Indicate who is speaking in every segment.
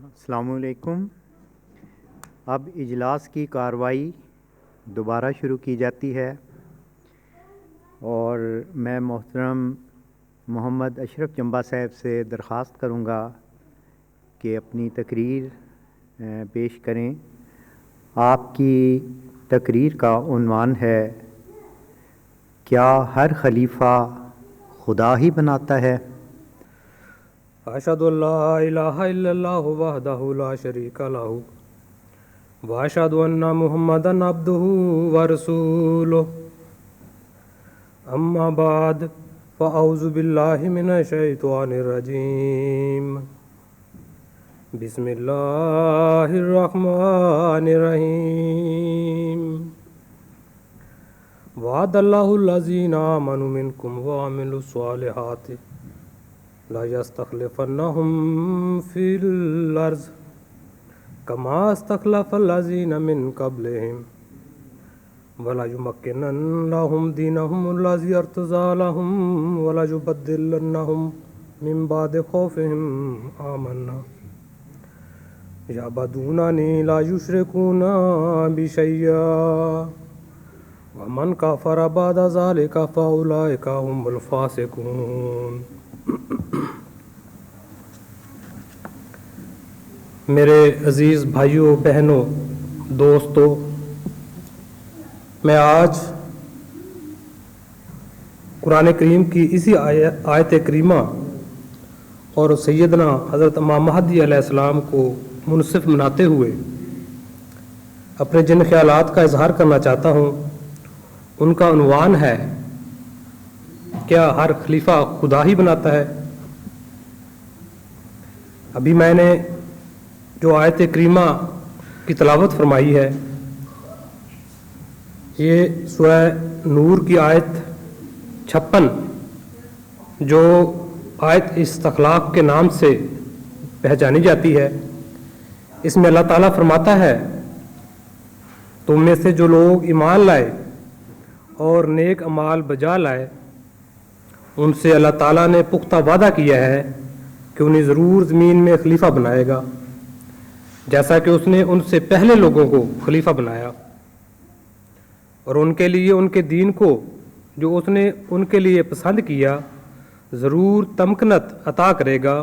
Speaker 1: السلام علیکم۔ اب اجلاس کی کارروائی دوبارہ شروع کی جاتی ہے اور میں محترم محمد اشرف چمبا صاحب سے درخواست کروں گا کہ اپنی تقریر پیش کریں۔ آپ کی تقریر کا عنوان ہے کیا ہر خلیفہ خدا ہی بناتا ہے؟
Speaker 2: اشہد ان لا الہ الا اللہ وحدہ لا شریک لہ واشہد ان محمدا عبدہ ورسولہ اما بعد فاعوذ باللہ من الشیطان الرجیم بسم اللہ الرحمن الرحیم وعد اللہ الذین آمنوا منکم وعملوا الصالحات لا يستخلفنهم في الأرض كما استخلف الذين من قبلهم ولا يمكنن لهم دينهم الذي ارتضى لهم ولا يبدلنهم من بعد خوفهم آمنا يعبدونني لا يشركون بي شيئا ومن كفر بعد ذلك فأولئك هم الفاسقون۔ میرے عزیز بھائیوں، بہنوں، دوستوں، میں آج قرآن کریم کی اسی آیت کریمہ اور سیدنا حضرت امام مہدی علیہ السلام کو منصف مناتے ہوئے اپنے جن خیالات کا اظہار کرنا چاہتا ہوں ان کا عنوان ہے کیا ہر خلیفہ خدا ہی بناتا ہے؟ ابھی میں نے جو آیت کریمہ کی تلاوت فرمائی ہے یہ سورہ نور کی آیت 56 جو آیت استخلاق کے نام سے پہچانی جاتی ہے، اس میں اللہ تعالیٰ فرماتا ہے تم میں سے جو لوگ ایمان لائے اور نیک اعمال بجا لائے ان سے اللہ تعالیٰ نے پختہ وعدہ کیا ہے کہ انہیں ضرور زمین میں خلیفہ بنائے گا جیسا کہ اس نے ان سے پہلے لوگوں کو خلیفہ بنایا، اور ان کے لیے ان کے دین کو جو اس نے ان کے لیے پسند کیا ضرور تمکنت عطا کرے گا،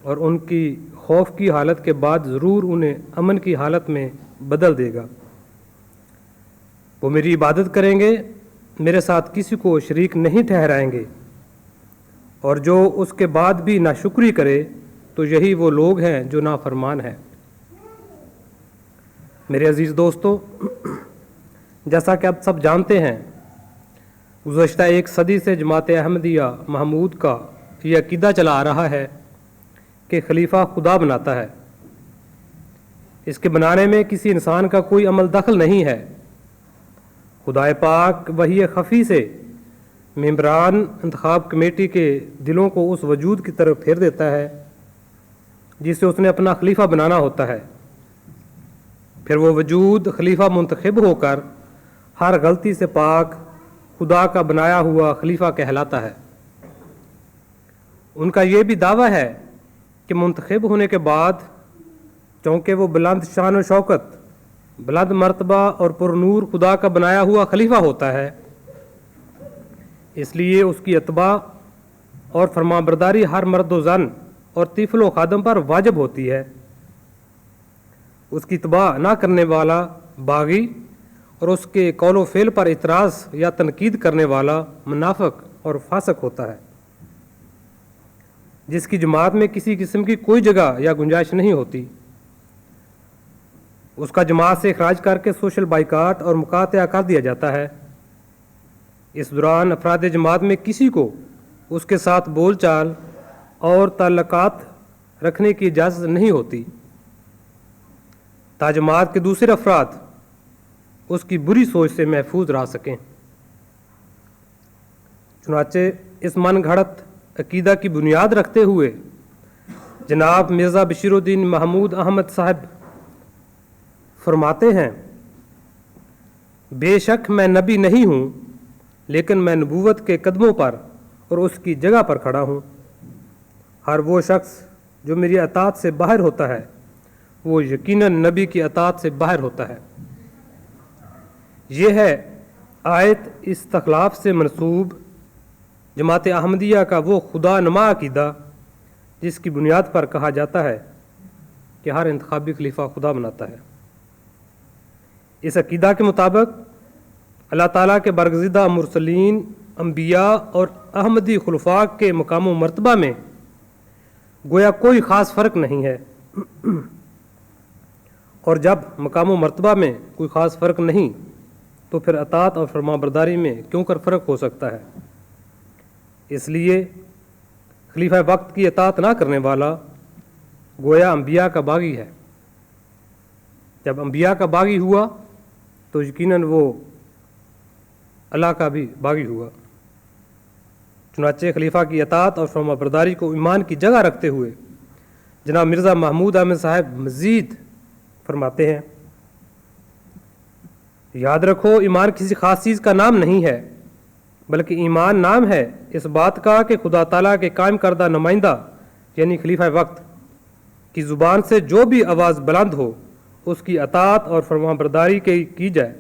Speaker 2: اور ان کی خوف کی حالت کے بعد ضرور انہیں امن کی حالت میں بدل دے گا۔ وہ میری عبادت کریں گے، میرے ساتھ کسی کو شریک نہیں ٹھہرائیں گے، اور جو اس کے بعد بھی ناشکری کرے تو یہی وہ لوگ ہیں جو نافرمان ہیں۔ میرے عزیز دوستو، جیسا کہ آپ سب جانتے ہیں گزشتہ ایک صدی سے جماعت احمدیہ محمود کا یہ عقیدہ چلا آ رہا ہے کہ خلیفہ خدا بناتا ہے۔ اس کے بنانے میں کسی انسان کا کوئی عمل دخل نہیں ہے۔ خدائے پاک وحی خفی سے ممبران انتخاب کمیٹی کے دلوں کو اس وجود کی طرف پھیر دیتا ہے جسے اس نے اپنا خلیفہ بنانا ہوتا ہے، پھر وہ وجود خلیفہ منتخب ہو کر ہر غلطی سے پاک خدا کا بنایا ہوا خلیفہ کہلاتا ہے۔ ان کا یہ بھی دعویٰ ہے کہ منتخب ہونے کے بعد چونکہ وہ بلند شان و شوکت، بلند مرتبہ اور پرنور خدا کا بنایا ہوا خلیفہ ہوتا ہے، اس لیے اس کی اتباع اور فرمانبرداری ہر مرد و زن اور طفل و خادم پر واجب ہوتی ہے۔ اس کی اتباع نہ کرنے والا باغی اور اس کے قول و فعل پر اعتراض یا تنقید کرنے والا منافق اور فاسق ہوتا ہے، جس کی جماعت میں کسی قسم کی کوئی جگہ یا گنجائش نہیں ہوتی۔ اس کا جماعت سے اخراج کر کے سوشل بائیکاٹ اور مقاطعہ کر دیا جاتا ہے۔ اس دوران افراد جماعت میں کسی کو اس کے ساتھ بول چال اور تعلقات رکھنے کی اجازت نہیں ہوتی تاکہ جماعت کے دوسرے افراد اس کی بری سوچ سے محفوظ رہ سکیں۔ چنانچہ اس من گھڑت عقیدہ کی بنیاد رکھتے ہوئے جناب مرزا بشیر الدین محمود احمد صاحب فرماتے ہیں بے شک میں نبی نہیں ہوں لیکن میں نبوت کے قدموں پر اور اس کی جگہ پر کھڑا ہوں۔ ہر وہ شخص جو میری اطاعت سے باہر ہوتا ہے وہ یقیناً نبی کی اطاعت سے باہر ہوتا ہے۔ یہ ہے آیت استخلاف سے منسوب جماعت احمدیہ کا وہ خدا نما عقیدہ جس کی بنیاد پر کہا جاتا ہے کہ ہر انتخابی خلیفہ خدا بناتا ہے۔ اس عقیدہ کے مطابق اللہ تعالیٰ کے برگزیدہ مرسلین، انبیاء اور احمدی خلفاء کے مقام و مرتبہ میں گویا کوئی خاص فرق نہیں ہے، اور جب مقام و مرتبہ میں کوئی خاص فرق نہیں تو پھر اطاعت اور فرمانبرداری میں کیوں کر فرق ہو سکتا ہے؟ اس لیے خلیفہ وقت کی اطاعت نہ کرنے والا گویا انبیاء کا باغی ہے۔ جب انبیاء کا باغی ہوا تو یقیناً وہ اللہ کا بھی باغی ہوا۔ چنانچہ خلیفہ کی اطاعت اور فرمانبرداری کو ایمان کی جگہ رکھتے ہوئے جناب مرزا محمود احمد صاحب مزید فرماتے ہیں، یاد رکھو ایمان کسی خاص چیز کا نام نہیں ہے، بلکہ ایمان نام ہے اس بات کا کہ خدا تعالیٰ کے قائم کردہ نمائندہ یعنی خلیفہ وقت کی زبان سے جو بھی آواز بلند ہو اس کی اطاعت اور فرمانبرداری کی جائے۔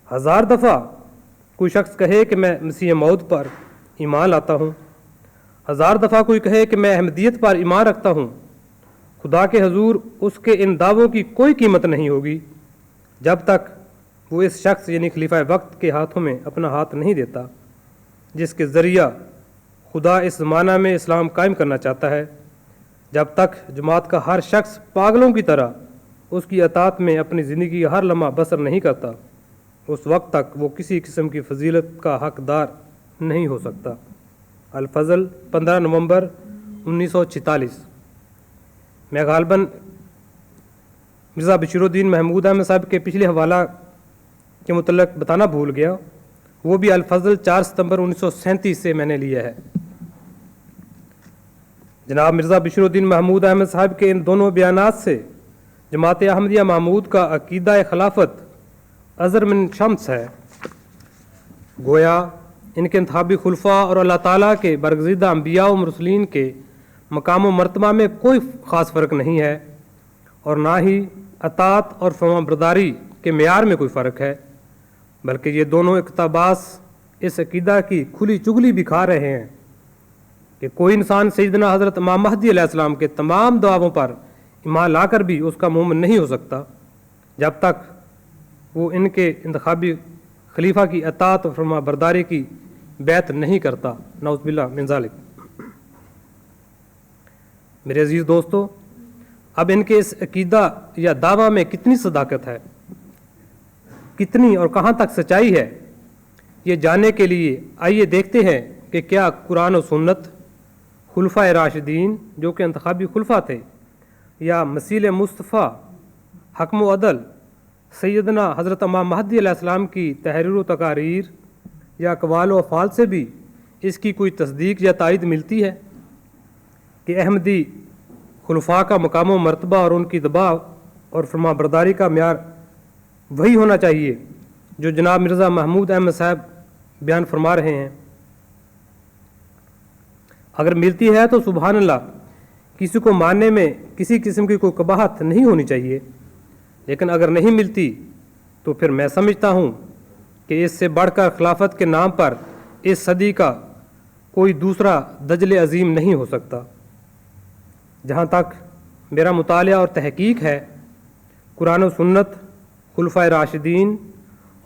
Speaker 2: 1000 دفعہ کوئی شخص کہے کہ میں مسیح موعود پر ایمان لاتا ہوں، 1000 دفعہ کوئی کہے کہ میں احمدیت پر ایمان رکھتا ہوں، خدا کے حضور اس کے ان دعووں کی کوئی قیمت نہیں ہوگی جب تک وہ اس شخص یعنی خلیفہ وقت کے ہاتھوں میں اپنا ہاتھ نہیں دیتا جس کے ذریعہ خدا اس زمانہ میں اسلام قائم کرنا چاہتا ہے۔ جب تک جماعت کا ہر شخص پاگلوں کی طرح اس کی اطاعت میں اپنی زندگی کا ہر لمحہ بسر نہیں کرتا، اس وقت تک وہ کسی قسم کی فضیلت کا حقدار نہیں ہو سکتا۔ الفضل 15 نومبر 1946۔ میں غالباً مرزا بشیر الدین محمود احمد صاحب کے پچھلے حوالہ کے متعلق بتانا بھول گیا، وہ بھی الفضل 4 ستمبر 1937 سے میں نے لیا ہے۔ جناب مرزا بشیر الدین محمود احمد صاحب کے ان دونوں بیانات سے جماعت احمدیہ محمود کا عقیدہ خلافت ازر من شمس ہے۔ گویا ان کے انتخابی خلفاء اور اللہ تعالیٰ کے برگزیدہ انبیاء و مرسلین کے مقام و مرتبہ میں کوئی خاص فرق نہیں ہے، اور نہ ہی اطاعت اور فرمانبرداری کے معیار میں کوئی فرق ہے، بلکہ یہ دونوں اقتباس اس عقیدہ کی کھلی چگلی بھی کھا رہے ہیں کہ کوئی انسان سیدنا حضرت امام مہدی علیہ السلام کے تمام دعووں پر ایمان لا کر بھی اس کا مومن نہیں ہو سکتا جب تک وہ ان کے انتخابی خلیفہ کی اطاعت و فرمانبرداری کی بیعت نہیں کرتا، نعوذ باللہ من ذالک۔ میرے عزیز دوستو، اب ان کے اس عقیدہ یا دعویٰ میں کتنی صداقت ہے، کتنی اور کہاں تک سچائی ہے، یہ جاننے کے لیے آئیے دیکھتے ہیں کہ کیا قرآن و سنت، خلفائے راشدین جو کہ انتخابی خلفہ تھے، یا مسیل مصطفیٰ حکم و عدل سیدنا حضرت امام مہدی علیہ السلام کی تحریر و تقاریر یا اقوال و افعال سے بھی اس کی کوئی تصدیق یا تائید ملتی ہے کہ احمدی خلفاء کا مقام و مرتبہ اور ان کی دباؤ اور فرمانبرداری کا معیار وہی ہونا چاہیے جو جناب مرزا محمود احمد صاحب بیان فرما رہے ہیں؟ اگر ملتی ہے تو سبحان اللہ، کسی کو ماننے میں کسی قسم کی کوئی قباحت نہیں ہونی چاہیے، لیکن اگر نہیں ملتی تو پھر میں سمجھتا ہوں کہ اس سے بڑھ کر خلافت کے نام پر اس صدی کا کوئی دوسرا دجل عظیم نہیں ہو سکتا۔ جہاں تک میرا مطالعہ اور تحقیق ہے، قرآن و سنت، خلفائے راشدین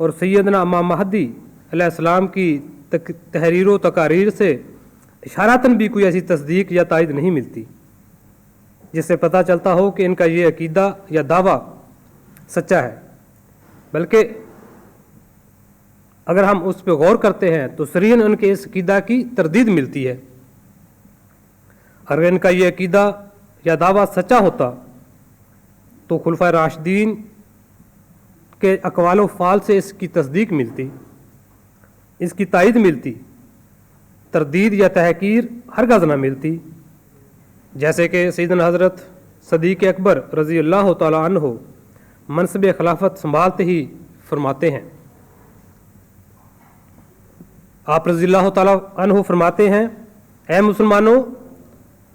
Speaker 2: اور سیدنا امام مہدی علیہ السلام کی تحریر و تقاریر سے اشارتاً بھی کوئی ایسی تصدیق یا تائید نہیں ملتی جس سے پتہ چلتا ہو کہ ان کا یہ عقیدہ یا دعویٰ سچا ہے، بلکہ اگر ہم اس پہ غور کرتے ہیں تو صریحاً ان کے اس عقیدہ کی تردید ملتی ہے۔ اگر ان کا یہ عقیدہ یا دعویٰ سچا ہوتا تو خلفائے راشدین کے اقوال و افعال سے اس کی تصدیق ملتی، اس کی تائید ملتی، تردید یا تحقیر ہرگز نہ ملتی، جیسے کہ سیدنا حضرت صدیق اکبر رضی اللہ تعالیٰ عنہ منصب خلافت سنبھالتے ہی فرماتے ہیں۔ آپ رضی اللہ تعالیٰ عنہ فرماتے ہیں، اے مسلمانوں،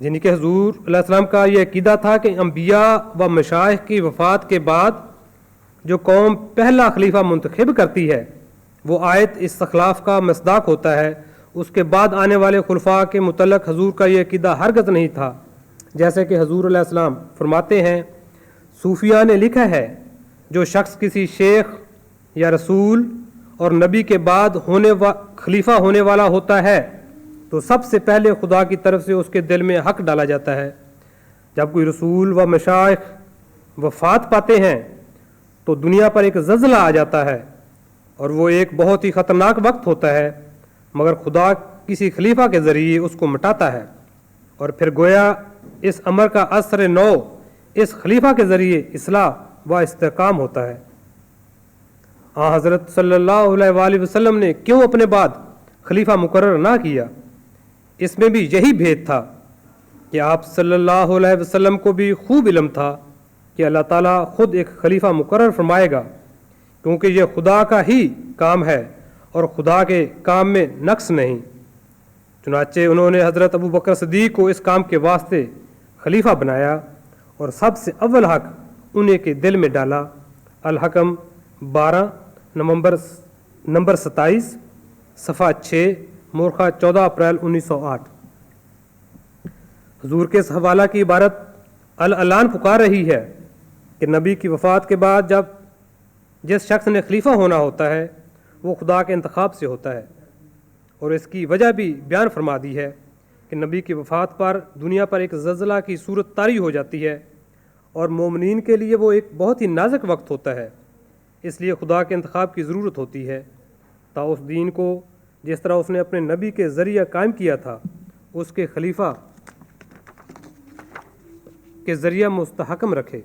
Speaker 2: یعنی کہ حضور علیہ السلام کا یہ عقیدہ تھا کہ انبیاء و مشائخ کی وفات کے بعد جو قوم پہلا خلیفہ منتخب کرتی ہے وہ آیت استخلاف کا مصداق ہوتا ہے. اس کے بعد آنے والے خلفاء کے متعلق حضور کا یہ عقیدہ ہرگز نہیں تھا. جیسے کہ حضور علیہ السلام فرماتے ہیں صوفیہ نے لکھا ہے جو شخص کسی شیخ یا رسول اور نبی کے بعد خلیفہ ہونے والا ہوتا ہے تو سب سے پہلے خدا کی طرف سے اس کے دل میں حق ڈالا جاتا ہے. جب کوئی رسول و مشائخ وفات پاتے ہیں تو دنیا پر ایک زلزلہ آ جاتا ہے اور وہ ایک بہت ہی خطرناک وقت ہوتا ہے، مگر خدا کسی خلیفہ کے ذریعے اس کو مٹاتا ہے اور پھر گویا اس امر کا اثر نو اس خلیفہ کے ذریعے اصلاح و استحکام ہوتا ہے. حضرت صلی اللہ علیہ وآلہ وسلم نے کیوں اپنے بعد خلیفہ مقرر نہ کیا؟ اس میں بھی یہی بھید تھا کہ آپ صلی اللہ علیہ وسلم کو بھی خوب علم تھا کہ اللہ تعالیٰ خود ایک خلیفہ مقرر فرمائے گا، کیونکہ یہ خدا کا ہی کام ہے اور خدا کے کام میں نقص نہیں. چنانچہ انہوں نے حضرت ابو بکر صدیق کو اس کام کے واسطے خلیفہ بنایا اور سب سے اول حق انہیں کے دل میں ڈالا. الحکم 12 نمبر 27 صفحہ 6 مورخہ 14 اپریل 1908. حضور کے اس حوالہ کی عبارت الاعلان پکار رہی ہے کہ نبی کی وفات کے بعد جس شخص نے خلیفہ ہونا ہوتا ہے وہ خدا کے انتخاب سے ہوتا ہے، اور اس کی وجہ بھی بیان فرما دی ہے کہ نبی کی وفات پر دنیا پر ایک زلزلہ کی صورت طاری ہو جاتی ہے اور مومنین کے لیے وہ ایک بہت ہی نازک وقت ہوتا ہے. اس لیے خدا کے انتخاب کی ضرورت ہوتی ہے تا اس دین کو جس طرح اس نے اپنے نبی کے ذریعہ قائم کیا تھا اس کے خلیفہ کے ذریعہ مستحکم رکھے.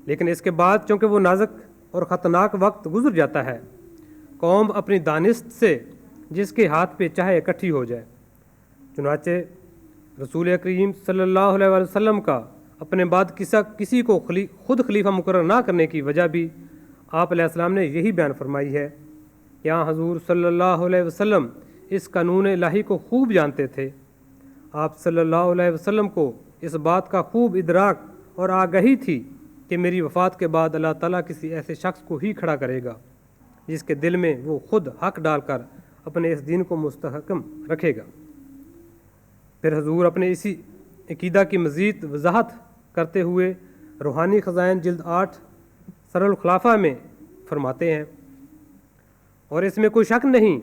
Speaker 2: لیکن اس کے بعد چونکہ وہ نازک اور خطرناک وقت گزر جاتا ہے، قوم اپنی دانست سے جس کے ہاتھ پہ چاہے اکٹھی ہو جائے. چنانچہ رسول کریم صلی اللہ علیہ وسلم کا اپنے بعد کسی کو خود خلیفہ مقرر نہ کرنے کی وجہ بھی آپ علیہ السلام نے یہی بیان فرمائی ہے. یہاں حضور صلی اللہ علیہ وسلم اس قانون الہی کو خوب جانتے تھے. آپ صلی اللہ علیہ وسلم کو اس بات کا خوب ادراک اور آگہی تھی کہ میری وفات کے بعد اللہ تعالیٰ کسی ایسے شخص کو ہی کھڑا کرے گا جس کے دل میں وہ خود حق ڈال کر اپنے اس دین کو مستحکم رکھے گا. پھر حضور اپنے اسی عقیدہ کی مزید وضاحت کرتے ہوئے روحانی خزائن جلد 8 سر الخلافہ میں فرماتے ہیں، اور اس میں کوئی شک نہیں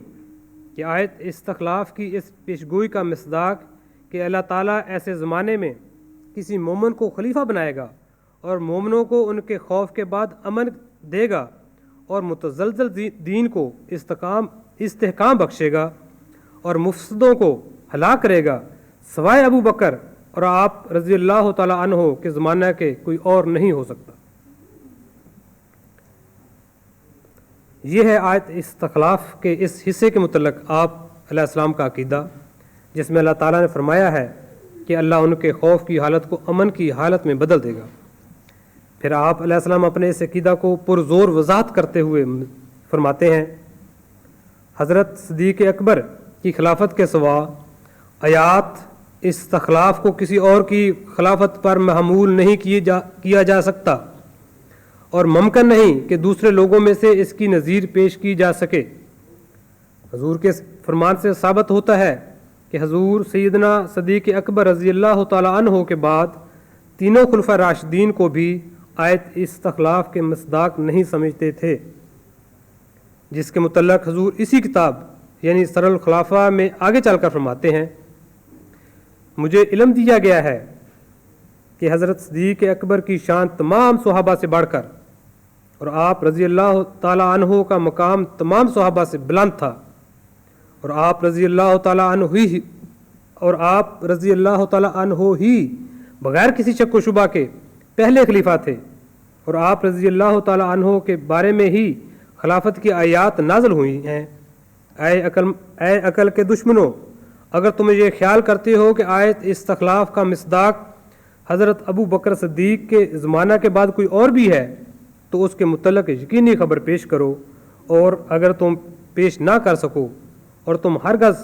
Speaker 2: کہ آیت استخلاف کی اس پیشگوئی کا مصداق کہ اللہ تعالیٰ ایسے زمانے میں کسی مومن کو خلیفہ بنائے گا اور مومنوں کو ان کے خوف کے بعد امن دے گا اور متزلزل دین کو استحکام بخشے گا اور مفسدوں کو ہلاک کرے گا، سوائے ابو بکر اور آپ رضی اللہ تعالیٰ عنہ کے زمانہ کے کوئی اور نہیں ہو سکتا. یہ ہے آیت استخلاف کے اس حصے کے متعلق آپ علیہ السلام کا عقیدہ، جس میں اللہ تعالیٰ نے فرمایا ہے کہ اللہ ان کے خوف کی حالت کو امن کی حالت میں بدل دے گا. پھر آپ علیہ السلام اپنے اس عقیدہ کو پرزور وضاحت کرتے ہوئے فرماتے ہیں، حضرت صدیق اکبر کی خلافت کے سوا آیات استخلاف کو کسی اور کی خلافت پر محمول نہیں کیا جا سکتا اور ممکن نہیں کہ دوسرے لوگوں میں سے اس کی نظیر پیش کی جا سکے. حضور کے فرمان سے ثابت ہوتا ہے کہ حضور سیدنا صدیق اکبر رضی اللہ تعالیٰ عنہ کے بعد تینوں خلفاء راشدین کو بھی آیت استخلاف کے مصداق نہیں سمجھتے تھے، جس کے متعلق حضور اسی کتاب یعنی سر الخلافہ میں آگے چل کر فرماتے ہیں، مجھے علم دیا گیا ہے کہ حضرت صدیق اکبر کی شان تمام صحابہ سے بڑھ کر اور آپ رضی اللہ تعالیٰ عنہ کا مقام تمام صحابہ سے بلند تھا، اور آپ رضی اللہ تعالیٰ عنہ ہی بغیر کسی شک و شبہ کے پہلے خلیفہ تھے، اور آپ رضی اللہ تعالیٰ عنہ کے بارے میں ہی خلافت کی آیات نازل ہوئی ہیں. اے عقل کے دشمنوں، اگر تم یہ خیال کرتے ہو کہ آیت استخلاف کا مصداق حضرت ابو بکر صدیق کے زمانہ کے بعد کوئی اور بھی ہے تو اس کے متعلق یقینی خبر پیش کرو، اور اگر تم پیش نہ کر سکو اور تم ہرگز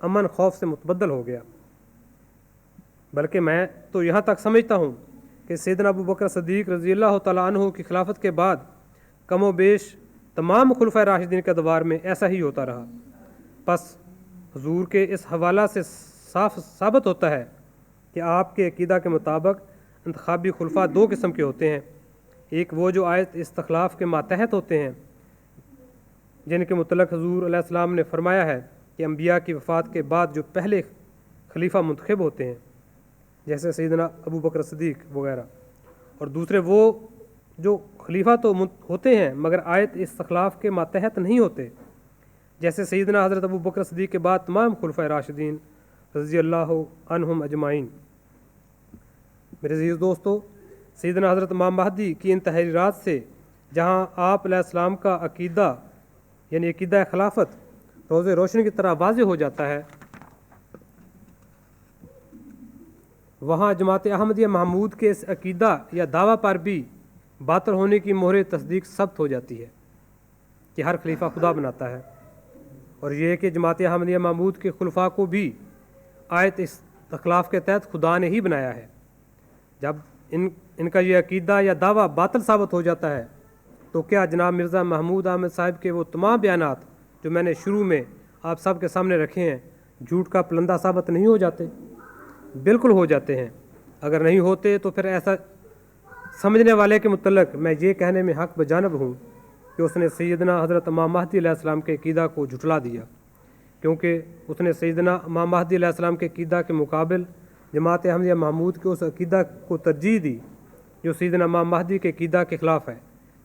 Speaker 2: امن خوف سے متبدل ہو گیا، بلکہ میں تو یہاں تک سمجھتا ہوں کہ سیدنا ابو بکر صدیق رضی اللہ تعالیٰ عنہ کی خلافت کے بعد کم و بیش تمام خلفائے راشدین کے ادوار میں ایسا ہی ہوتا رہا۔ پس حضور کے اس حوالہ سے صاف ثابت ہوتا ہے کہ آپ کے عقیدہ کے مطابق انتخابی خلفاء دو قسم کے ہوتے ہیں، ایک وہ جو آیت استخلاف کے ماتحت ہوتے ہیں، جن کے متعلق حضور علیہ السلام نے فرمایا ہے کہ انبیاء کی وفات کے بعد جو پہلے خلیفہ منتخب ہوتے ہیں جیسے سیدنا ابو بکر صدیق وغیرہ، اور دوسرے وہ جو خلیفہ تو ہوتے ہیں مگر آیت استخلاف کے ماتحت نہیں ہوتے، جیسے سیدنا حضرت ابو بکر صدیق کے بعد تمام خلفائے راشدین رضی اللہ عنہم اجمعین۔ میرے عزیز دوستو، سیدنا حضرت امام مہدی کی ان تحریرات سے جہاں آپ علیہ السلام کا عقیدہ یعنی عقیدہ خلافت روز روشنی کی طرح واضح ہو جاتا ہے، وہاں جماعت احمدیہ محمود کے اس عقیدہ یا دعویٰ پر بھی باطل ہونے کی مہر تصدیق ثبت ہو جاتی ہے کہ ہر خلیفہ خدا بناتا ہے، اور یہ کہ جماعت احمدیہ محمود کے خلفاء کو بھی آیت استخلاف کے تحت خدا نے ہی بنایا ہے۔ جب ان کا یہ عقیدہ یا دعویٰ باطل ثابت ہو جاتا ہے تو کیا جناب مرزا محمود احمد صاحب کے وہ تمام بیانات جو میں نے شروع میں آپ سب کے سامنے رکھے ہیں جھوٹ کا پلندہ ثابت نہیں ہو جاتے؟ بالکل ہو جاتے ہیں۔ اگر نہیں ہوتے تو پھر ایسا سمجھنے والے کے متعلق میں یہ کہنے میں حق بجانب ہوں کہ اس نے سیدنا حضرت امام مہدی علیہ السلام کے عقیدہ کو جھٹلا دیا، کیونکہ اس نے سیدنا امام مہدی علیہ السلام کے عقیدہ کے مقابل جماعت احمدیہ محمود کے اس عقیدہ کو ترجیح دی جو سیدنا امام مہدی کے عقیدہ کے خلاف ہے،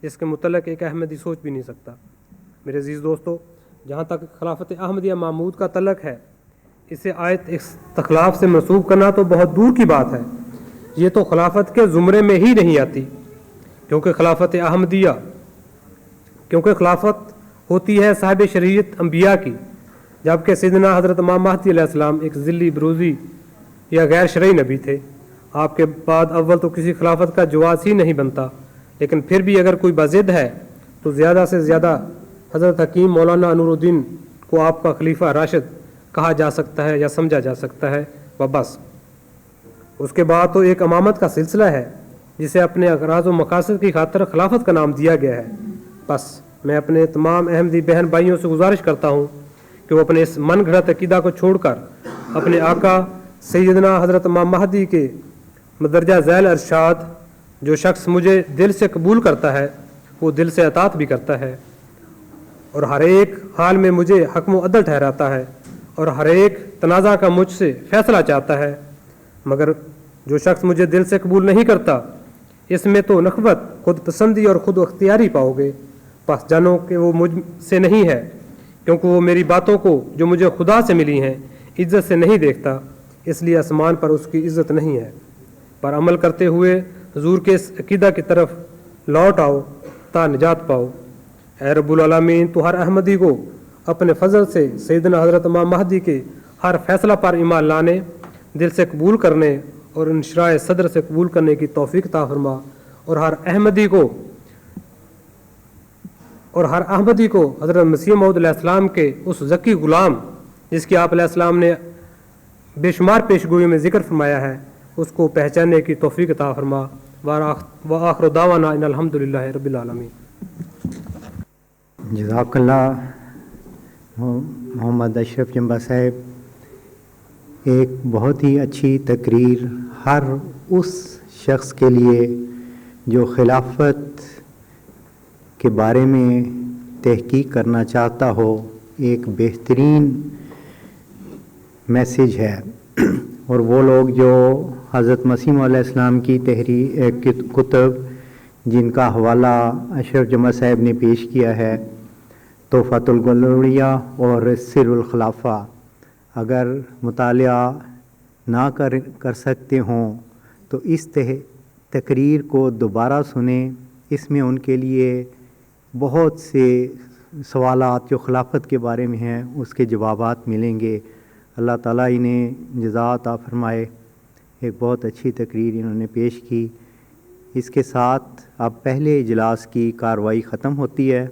Speaker 2: جس کے متعلق ایک احمدی سوچ بھی نہیں سکتا۔ میرے عزیز دوستو، جہاں تک خلافت احمدیہ محمود کا تعلق ہے، اسے آیت استخلاف سے منسوب کرنا تو بہت دور کی بات ہے، یہ تو خلافت کے زمرے میں ہی نہیں آتی، کیونکہ خلافت ہوتی ہے صاحب شریعت انبیاء کی، جبکہ سیدنا حضرت امام مہدی علیہ السلام ایک ذلی بروزی یا غیر شرعی نبی تھے۔ آپ کے بعد اول تو کسی خلافت کا جواز ہی نہیں بنتا، لیکن پھر بھی اگر کوئی بضد ہے تو زیادہ سے زیادہ حضرت حکیم مولانا انور الدین کو آپ کا خلیفہ راشد کہا جا سکتا ہے یا سمجھا جا سکتا ہے، بس۔ اس کے بعد تو ایک امامت کا سلسلہ ہے جسے اپنے اغراض و مقاصد کی خاطر خلافت کا نام دیا گیا ہے۔ بس میں اپنے تمام احمدی بہن بھائیوں سے گزارش کرتا ہوں کہ وہ اپنے اس من گھڑت عقیدہ کو چھوڑ کر اپنے آقا سیدنا حضرت امام مہدی کے مدرجہ ذیل ارشاد، جو شخص مجھے دل سے قبول کرتا ہے وہ دل سے اطاعت بھی کرتا ہے، اور ہر ایک حال میں مجھے حکم و عدل ٹھہراتا ہے، اور ہر ایک تنازع کا مجھ سے فیصلہ چاہتا ہے، مگر جو شخص مجھے دل سے قبول نہیں کرتا اس میں تو نخوت، خود پسندی اور خود اختیاری پاؤ گے۔ بس جانو کہ وہ مجھ سے نہیں ہے، کیونکہ وہ میری باتوں کو جو مجھے خدا سے ملی ہیں عزت سے نہیں دیکھتا، اس لیے آسمان پر اس کی عزت نہیں ہے۔ پر عمل کرتے ہوئے حضور کے اس عقیدہ کی طرف لوٹ آؤ تا نجات پاؤ۔ اے رب العالمین، تو ہر احمدی کو اپنے فضل سے سیدنا حضرت امام مہدی کے ہر فیصلہ پر ایمان لانے، دل سے قبول کرنے اور انشراح صدر سے قبول کرنے کی توفیق عطا فرما، اور ہر احمدی کو حضرت مسیح موعود علیہ السلام کے اس ذکی غلام جس کی آپ علیہ السلام نے بے شمار پیشگوئی میں ذکر فرمایا ہے، اس کو پہچاننے کی توفیق عطا فرما۔ وآخر دعوانا ان الحمدللہ رب العالمین۔
Speaker 1: جزاک اللہ محمد اشرف جمبا صاحب، ایک بہت ہی اچھی تقریر ہر اس شخص کے لیے جو خلافت کے بارے میں تحقیق کرنا چاہتا ہو، ایک بہترین میسیج ہے۔ اور وہ لوگ جو حضرت مسیح علیہ السلام کی کتب جن کا حوالہ اشرف جمبا صاحب نے پیش کیا ہے، تحفۃ الگلوریہ اور سر الخلافہ، اگر مطالعہ نہ کر سکتے ہوں تو اس تقریر کو دوبارہ سنیں، اس میں ان کے لیے بہت سے سوالات جو خلافت کے بارے میں ہیں اس کے جوابات ملیں گے۔ اللہ تعالیٰ انہیں جزا عطا فرمائے، ایک بہت اچھی تقریر انہوں نے پیش کی۔ اس کے ساتھ اب پہلے اجلاس کی کارروائی ختم ہوتی ہے۔